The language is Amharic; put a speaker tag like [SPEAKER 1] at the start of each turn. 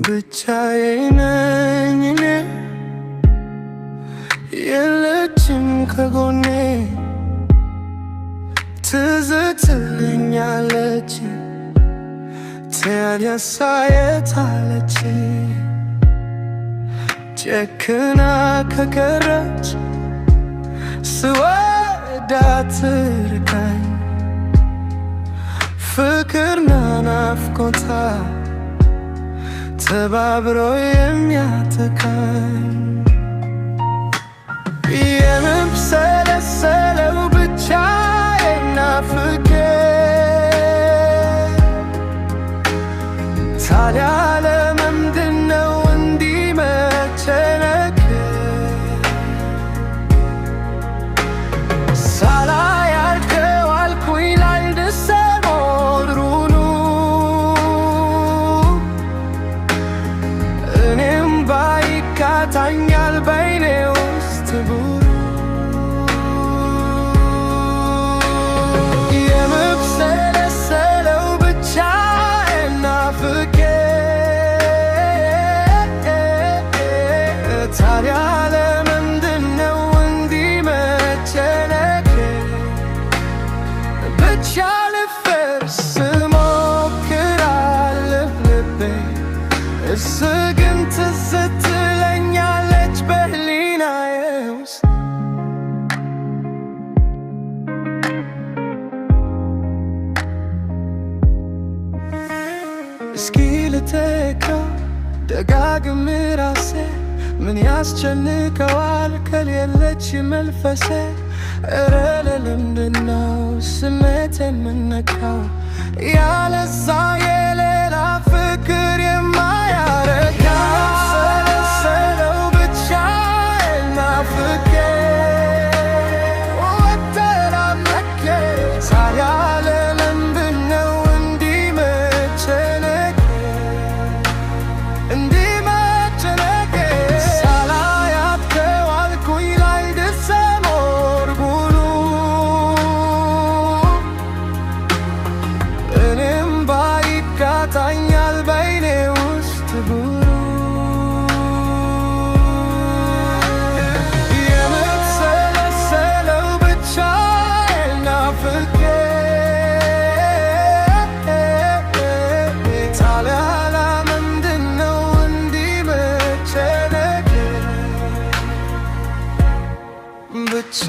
[SPEAKER 1] ብቻዬን ነኝ እኔ የለችም ከጎኔ ትዝ ትለኛለች ታዲያሳ የት አለች ጨክና ከቀረች ስወዳት ርቃኝ ፍቅርና ናፍቆታ ተባብሮ የሚያጠቃኝ የምብሰለሰለው ብቻዬን ናፍቄ ታዲያ ለምንድነው እንዲህ መጨነቅ ሳላያልከው አልኩኝ ላልደሰመው ድሩኑ እኔም ባይካታኛል በይኔ ውስጥ ቡሩ የምብሰለሰለው ብቻዬን ናፍቄ ታዲያ ለምንድነው እንዲህ መጨነቅ ብቻ ልፈርስ ሞክራለሁ ልቤ እስ ግን ትዝ ትለኛለች በህሊናዬ ውስጥ እስኪ ልተካው ደጋግሜ ራሴ ምን ያስጨንቀዋል ከሌለች መንፈሴ እረ ለምንድነው ስሜት የምነካው ያለዛ የሌላ ፍቅር የማያረጋ ሰለሰለው ብቻዬን ናፍቄ ወተራመኬ ታዲያ ለምንድነው እንዲህ መጨነቅ እንዲህ መጨነቅ ሳላያት ከዋልኩኝ ላልደሰመው ድሩኑ እኔም ባይካታኛል በይኔ ውስጥ ቡሩ የምብሰለሰለው ብቻዬን ናፍቄ ታዲያ ለምንድነው እንዲህ መጨነቅ ብቻ